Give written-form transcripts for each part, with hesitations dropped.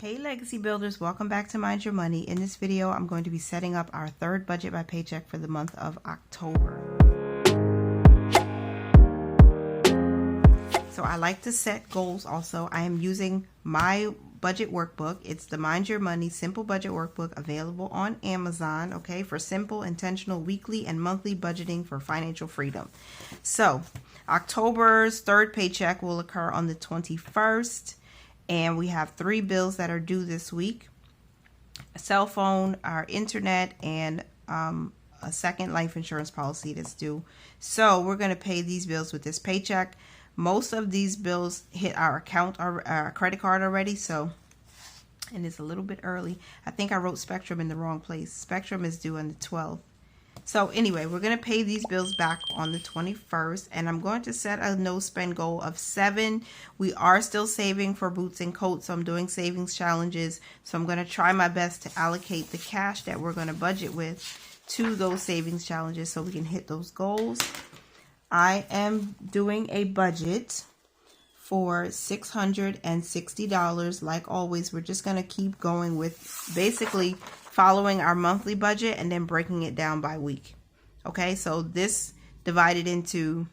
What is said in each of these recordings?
Hey Legacy Builders, welcome back to Mind Your Money. In this video, I'm going to be setting up our third budget by Paycheck for the month of October. So I like to set goals also. I am using my budget workbook. It's the Mind Your Money Simple Budget Workbook available on Amazon, okay, for simple, intentional, weekly, and monthly budgeting for financial freedom. So October's third paycheck will occur on the 21st. And we have 3 bills that are due this week: a cell phone, our internet, and a second life insurance policy that's due. So we're going to pay these bills with this paycheck. Most of these bills hit our account, our credit card already. So, and it's a little bit early. I think I wrote Spectrum in the wrong place. Spectrum is due on the 12th. So anyway, we're going to pay these bills back on the 21st, and I'm going to set a no spend goal of 7. We are still saving for boots and coats, so I'm doing savings challenges. So I'm going to try my best to allocate the cash that we're going to budget with to those savings challenges so we can hit those goals. I am doing a budget for $660. Like always, we're just going to keep going with basically following our monthly budget and then breaking it down by week. Okay, so this divided into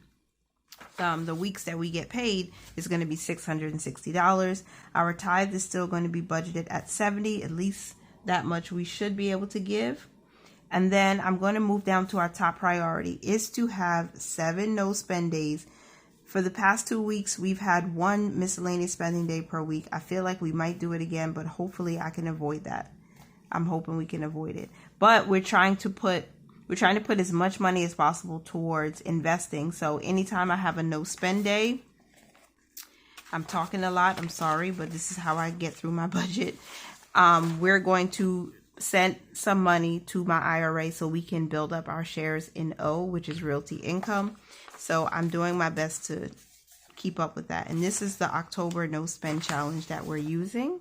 the weeks that we get paid is going to be $660. Our tithe is still going to be budgeted at $70. At least that much we should be able to give. And then I'm going to move down to our top priority is to have 7 no spend days. For the past 2 weeks, we've had 1 miscellaneous spending day per week. I feel like we might do it again, but hopefully I can avoid that. I'm hoping we can avoid it. But we're trying to put as much money as possible towards investing. So anytime I have a no spend day, I'm talking a lot, I'm sorry, but this is how I get through my budget. We're going to send some money to my IRA so we can build up our shares in O, which is realty income. So I'm doing my best to keep up with that. And this is the October no spend challenge that we're using.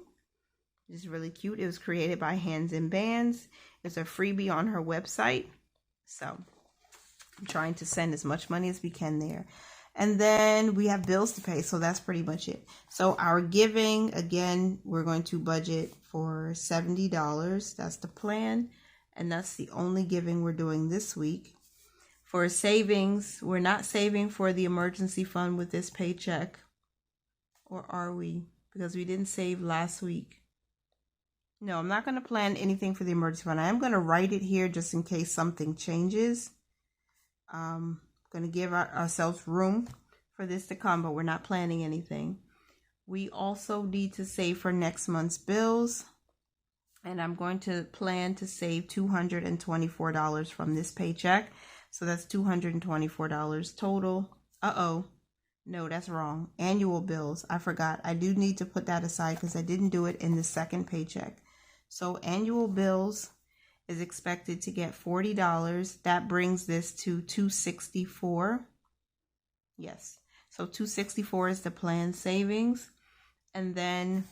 It's really cute. It was created by Hands and Bands. It's a freebie on her website. So I'm trying to send as much money as we can there. And then we have bills to pay. So that's pretty much it. So our giving, again, we're going to budget for $70. That's the plan. And that's the only giving we're doing this week. For savings, we're not saving for the emergency fund with this paycheck. Or are we? Because we didn't save last week. No, I'm not going to plan anything for the emergency fund. I am going to write it here just in case something changes. I'm going to give ourselves room for this to come, but we're not planning anything. We also need to save for next month's bills. And I'm going to plan to save $224 from this paycheck. So that's $224 total. No, that's wrong. Annual bills. I forgot. I do need to put that aside because I didn't do it in the second paycheck. So annual bills is expected to get $40. That brings this to $264. Yes. So $264 is the planned savings. And then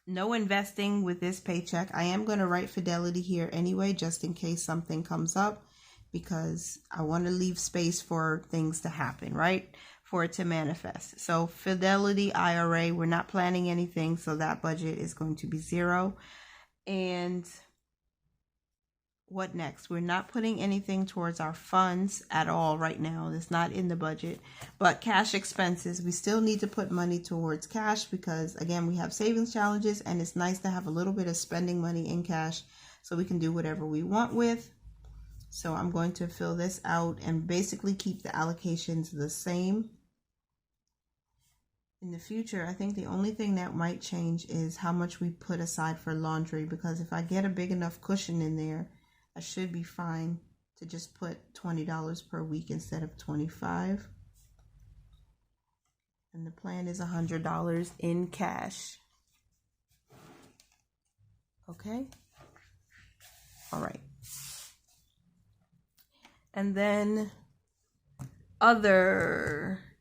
no investing with this paycheck. I am going to write Fidelity here anyway, just in case something comes up, because I want to leave space for things to happen, right? For it to manifest. So Fidelity IRA, we're not planning anything, so that budget is going to be 0. And what next? We're not putting anything towards our funds at all right now. It's not in the budget. But cash expenses, we still need to put money towards cash because, again, we have savings challenges, and it's nice to have a little bit of spending money in cash so we can do whatever we want with. So I'm going to fill this out and basically keep the allocations the same. In the future, I think the only thing that might change is how much we put aside for laundry, because if I get a big enough cushion in there, I should be fine to just put $20 per week instead of $25. And the plan is $100 in cash. Okay? All right. And then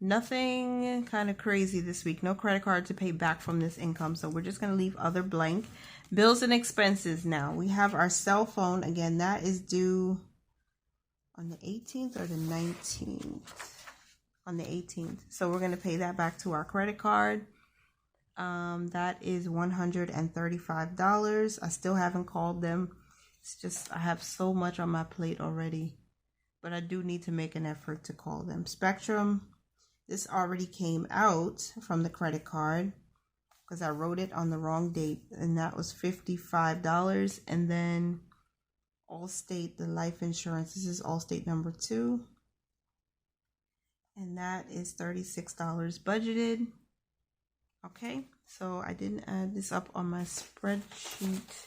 nothing kind of crazy this week. No credit card to pay back from this income. So we're just going to leave other blank. Bills and expenses now. We have our cell phone. Again, that is due on the 18th or the 19th. On the 18th. So we're going to pay that back to our credit card. That is $135. I still haven't called them. It's just I have so much on my plate already, but I do need to make an effort to call them. Spectrum, this already came out from the credit card because I wrote it on the wrong date, and that was $55. And then Allstate, the life insurance, this is Allstate number 2, and that is $36 budgeted. Okay, so I didn't add this up on my spreadsheet.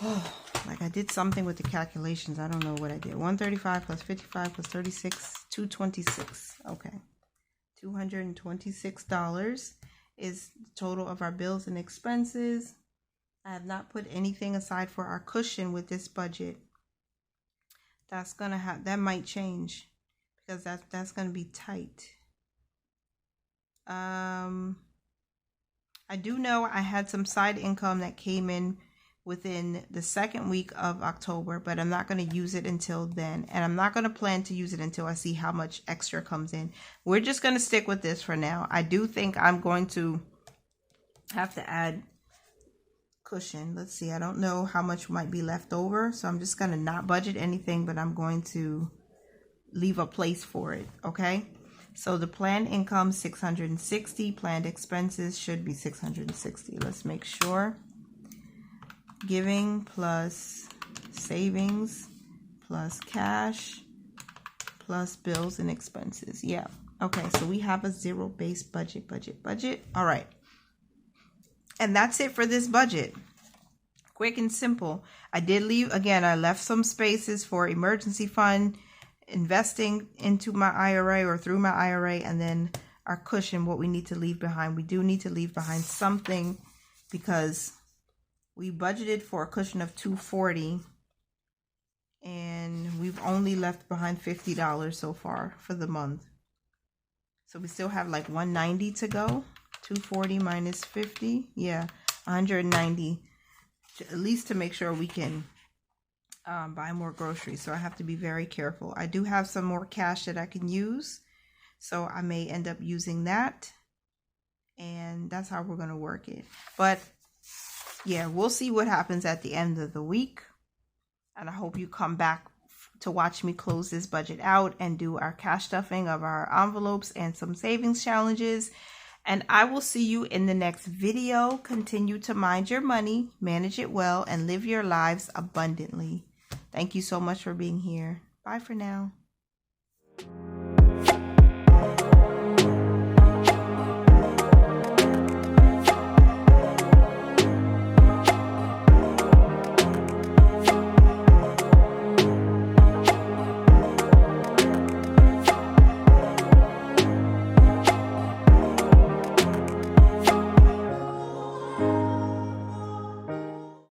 Oh, like I did something with the calculations. I don't know what I did. 135 plus 55 plus 36, 226. Okay, $226 is the total of our bills and expenses. I have not put anything aside for our cushion with this budget. That's gonna have, that might change because that's gonna be tight. I do know I had some side income that came in within the second week of October, but I'm not going to use it until then, and I'm not going to plan to use it until I see how much extra comes in. We're just going to stick with this for now. I do think I'm going to have to add cushion. Let's see, I don't know how much might be left over, so I'm just going to not budget anything, but I'm going to leave a place for it. Okay, so the planned income 660, planned expenses should be 660. Let's make sure. Giving plus savings plus cash plus bills and expenses. Yeah. Okay, so we have a zero-based budget. All right. And that's it for this budget. Quick and simple. I did leave, again, I left some spaces for emergency fund, investing into my IRA or through my IRA, and then our cushion, what we need to leave behind. We do need to leave behind something because we budgeted for a cushion of $240, and we've only left behind $50 so far for the month. So we still have like $190 to go. 240 minus 50, yeah, 190, at least to make sure we can buy more groceries. So I have to be very careful. I do have some more cash that I can use, so I may end up using that, and that's how we're going to work it. But yeah, we'll see what happens at the end of the week. And I hope you come back to watch me close this budget out and do our cash stuffing of our envelopes and some savings challenges. And I will see you in the next video. Continue to mind your money, manage it well, and live your lives abundantly. Thank you so much for being here. Bye for now.